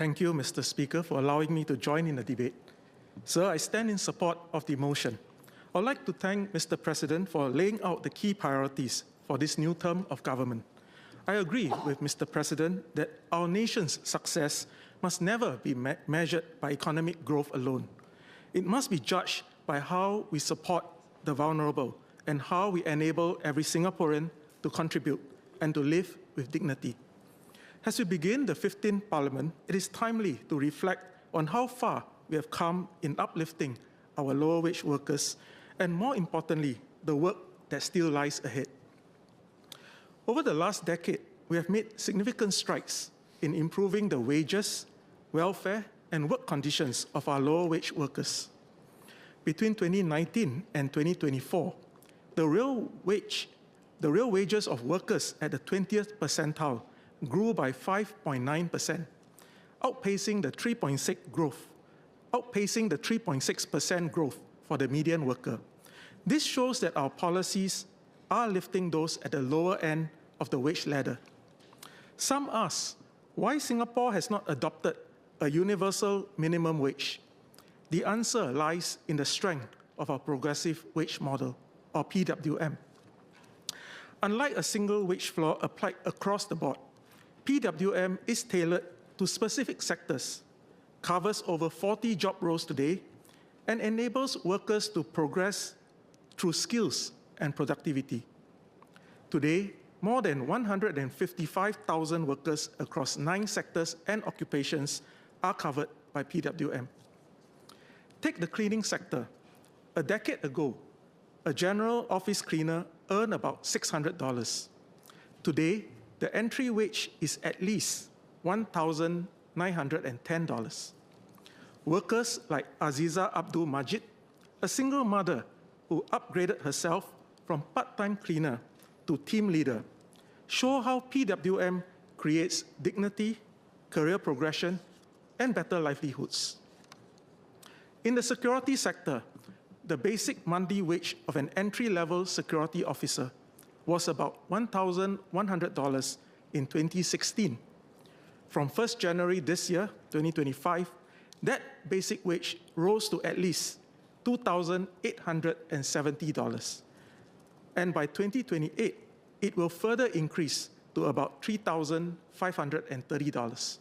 Thank you, Mr. Speaker, for allowing me to join in the debate. Sir, I stand in support of the motion. I would like to thank Mr. President for laying out the key priorities for this new term of government. I agree with Mr. President that our nation's success must never be measured by economic growth alone. It must be judged by how we support the vulnerable and how we enable every Singaporean to contribute and to live with dignity. As we begin the 15th Parliament, it is timely to reflect on how far we have come in uplifting our lower wage workers and, more importantly, the work that still lies ahead. Over the last decade, we have made significant strides in improving the wages, welfare, and work conditions of our lower wage workers. Between 2019 and 2024, the real wages of workers at the 20th percentile grew by 5.9%, outpacing the 3.6% growth for the median worker. This shows that our policies are lifting those at the lower end of the wage ladder. Some ask why Singapore has not adopted a universal minimum wage. The answer lies in the strength of our progressive wage model, or PWM. Unlike a single wage floor applied across the board, PWM is tailored to specific sectors, covers over 40 job roles today, and enables workers to progress through skills and productivity. Today, more than 155,000 workers across 9 sectors and occupations are covered by PWM. Take the cleaning sector. A decade ago, a general office cleaner earned about $600. Today, the entry wage is at least $1,910. Workers like Aziza Abdul Majid, a single mother who upgraded herself from part-time cleaner to team leader, show how PWM creates dignity, career progression, and better livelihoods. In the security sector, the basic monthly wage of an entry-level security officer was about $1,100 in 2016. From 1st January this year, 2025, that basic wage rose to at least $2,870. And by 2028, it will further increase to about $3,530.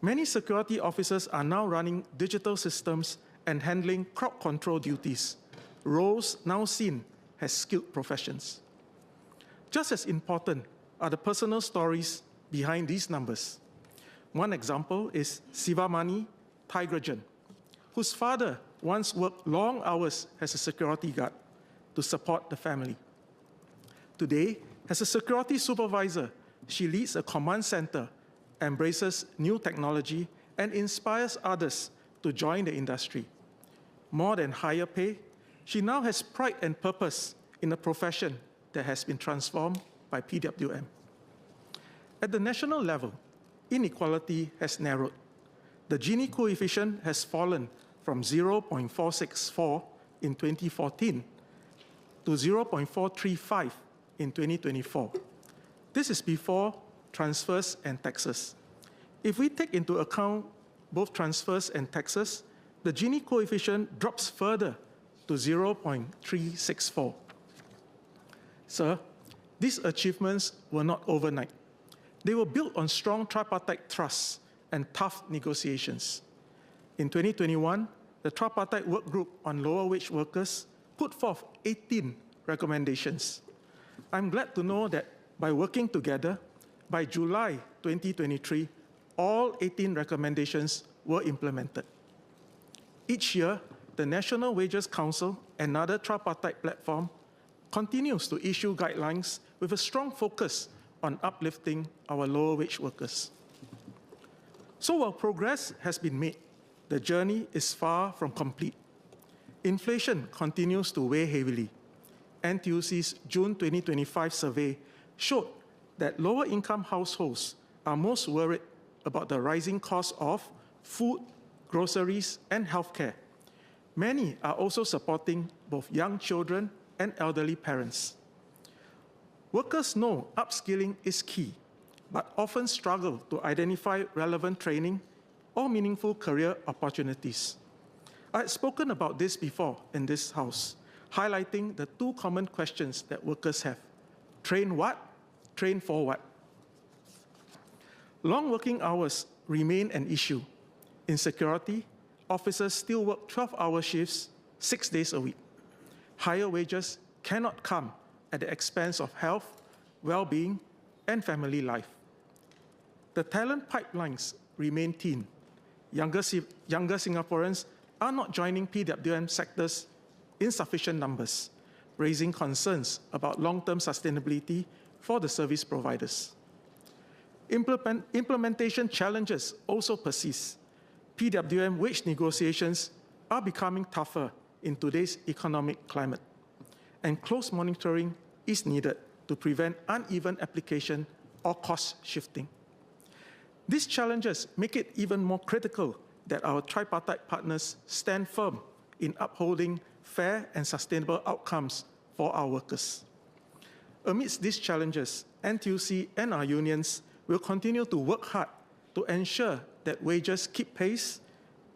Many security officers are now running digital systems and handling crowd control duties, roles now seen as skilled professions. Just as important are the personal stories behind these numbers. One example is Sivamani Tigrajan, whose father once worked long hours as a security guard to support the family. Today, as a security supervisor, she leads a command center, embraces new technology, and inspires others to join the industry. More than higher pay, she now has pride and purpose in a profession that has been transformed by PWM. At the national level, inequality has narrowed. The Gini coefficient has fallen from 0.464 in 2014 to 0.435 in 2024. This is before transfers and taxes. If we take into account both transfers and taxes, the Gini coefficient drops further to 0.364. Sir, these achievements were not overnight. They were built on strong tripartite trusts and tough negotiations. In 2021, the Tripartite Workgroup on Lower Wage Workers put forth 18 recommendations. I'm glad to know that by working together, by July 2023, all 18 recommendations were implemented. Each year, the National Wages Council, another tripartite platform, continues to issue guidelines with a strong focus on uplifting our lower wage workers. So while progress has been made, the journey is far from complete. Inflation continues to weigh heavily. NTUC's June 2025 survey showed that lower-income households are most worried about the rising cost of food, groceries, and healthcare. Many are also supporting both young children and elderly parents. Workers know upskilling is key, but often struggle to identify relevant training or meaningful career opportunities. I had spoken about this before in this House, highlighting the two common questions that workers have. Train what? Train for what? Long working hours remain an issue. In security, officers still work 12-hour shifts, 6 days a week. Higher wages cannot come at the expense of health, well-being, and family life. The talent pipelines remain thin. Younger Singaporeans are not joining PWM sectors in sufficient numbers, raising concerns about long-term sustainability for the service providers. Implementation challenges also persist. PWM wage negotiations are becoming tougher in today's economic climate, and close monitoring is needed to prevent uneven application or cost shifting. These challenges make it even more critical that our tripartite partners stand firm in upholding fair and sustainable outcomes for our workers. Amidst these challenges, NTUC and our unions will continue to work hard to ensure that wages keep pace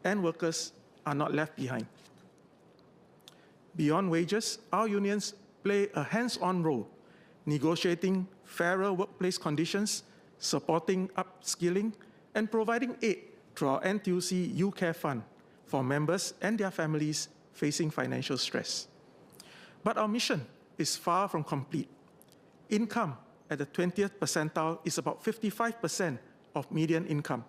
and workers are not left behind. Beyond wages, our unions play a hands-on role, negotiating fairer workplace conditions, supporting upskilling, and providing aid through our NTUC UCare Fund for members and their families facing financial stress. But our mission is far from complete. Income at the 20th percentile is about 55% of median income,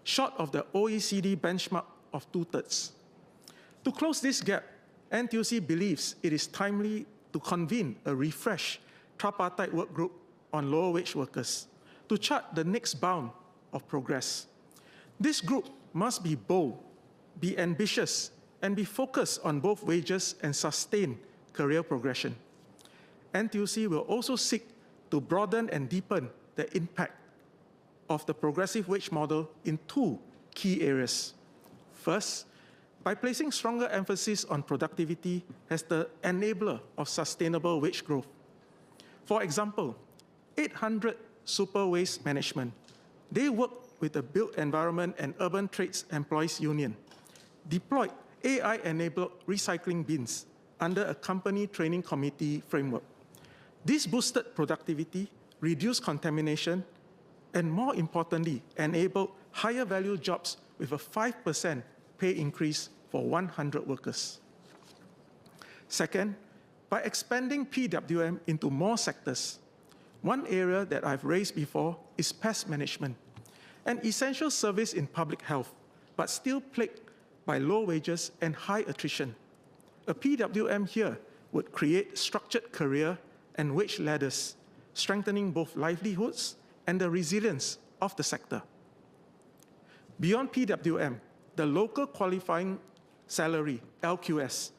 short of the OECD benchmark of 2/3. To close this gap, NTUC believes it is timely to convene a refreshed tripartite work group on lower wage workers to chart the next bound of progress. This group must be bold, be ambitious, and be focused on both wages and sustained career progression. NTUC will also seek to broaden and deepen the impact of the progressive wage model in two key areas. First, by placing stronger emphasis on productivity as the enabler of sustainable wage growth. For example, 800 Super Waste Management, they work with the Built Environment and Urban Trades Employees Union, deployed AI-enabled recycling bins under a company training committee framework. This boosted productivity, reduced contamination, and more importantly, enabled higher value jobs with a 5% pay increase for 100 workers. Second, by expanding PWM into more sectors, one area that I've raised before is pest management, an essential service in public health, but still plagued by low wages and high attrition. A PWM here would create structured career and wage ladders, strengthening both livelihoods and the resilience of the sector. Beyond PWM, the local qualifying salary, LQS,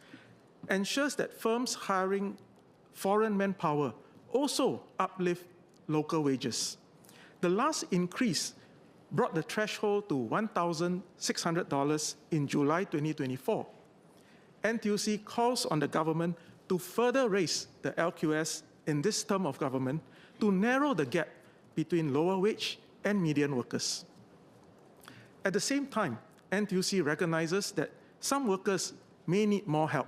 ensures that firms hiring foreign manpower also uplift local wages. The last increase brought the threshold to $1,600 in July 2024. NTUC calls on the government to further raise the LQS in this term of government to narrow the gap between lower wage and median workers. At the same time, NTUC recognizes that some workers may need more help.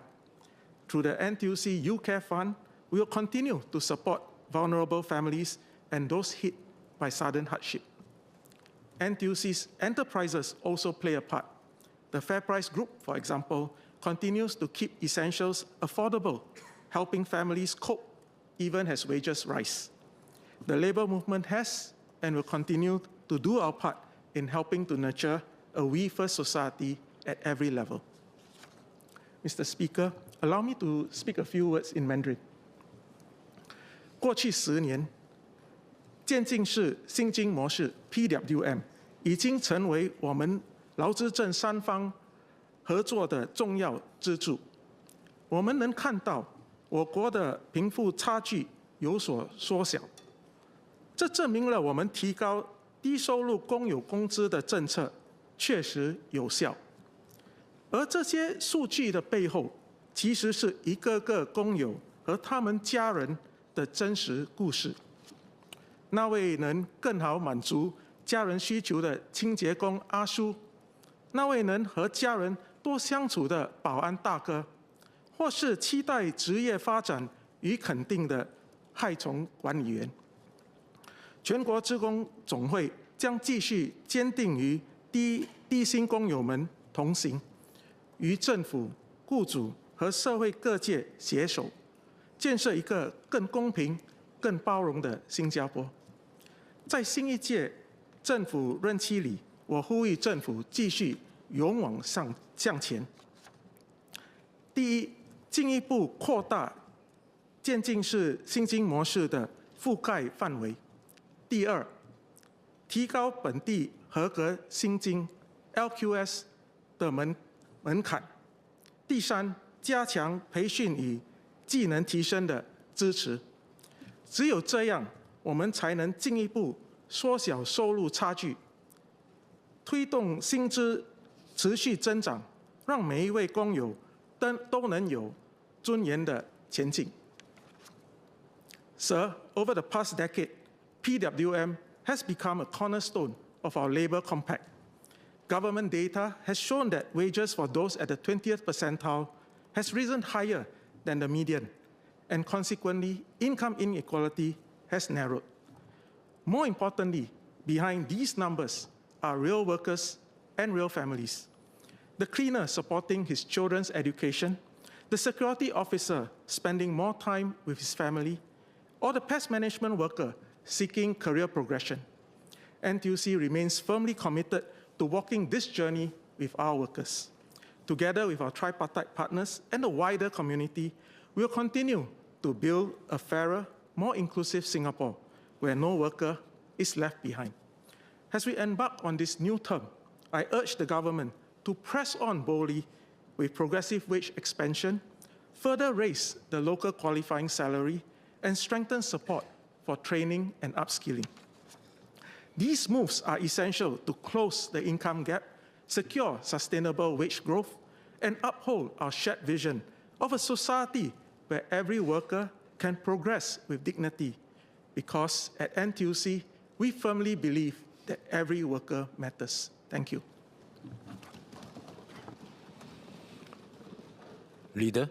Through the NTUC UCare Fund, we will continue to support vulnerable families and those hit by sudden hardship. NTUC's enterprises also play a part. The Fair Price Group, for example, continues to keep essentials affordable, helping families cope even as wages rise. The labor movement has and will continue to do our part in helping to nurture a we-first society at every level. Mr. Speaker, allow me to speak a few words in Mandarin. 过去10年，渐进式薪金模式 PWM 已经成为我们劳资政三方合作的重要支柱。我们能看到我国的贫富差距有所缩小，这证明了我们提高低收入工友工资的政策确实有效。而这些数据的背后，其实是一个个工友和他们家人的真实故事。那位能更好满足家人需求的清洁工阿叔，那位能和家人多相处的保安大哥，或是期待职业发展与肯定的害虫管理员。全国职工总会将继续坚定与低薪工友们同行，与政府、雇主和社会各界携手，建设一个更公平、更包容的新加坡。在新一届政府任期里，我呼吁政府继续勇往向前。第一，进一步扩大渐进式薪金模式的覆盖范围。第二，提高本地合格薪金 LQS 的门槛。第三，加强培训与技能提升的支持。只有这样，我们才能进一步缩小收入差距，推动薪资持续增长，让每一位工友都能有尊严的前进。Sir, over the past decade, PWM has become a cornerstone of our labor compact. Government data has shown that wages for those at the 20th percentile has risen higher than the median, and consequently, income inequality has narrowed. More importantly, behind these numbers are real workers and real families. The cleaner supporting his children's education, the security officer spending more time with his family, or the pest management worker seeking career progression. NTUC remains firmly committed to walking this journey with our workers. Together with our tripartite partners and the wider community, we will continue to build a fairer, more inclusive Singapore where no worker is left behind. As we embark on this new term, I urge the government to press on boldly with progressive wage expansion, further raise the local qualifying salary, and strengthen support for training and upskilling. These moves are essential to close the income gap, secure sustainable wage growth, and uphold our shared vision of a society where every worker can progress with dignity. Because at NTUC, we firmly believe that every worker matters. Thank you. Leader.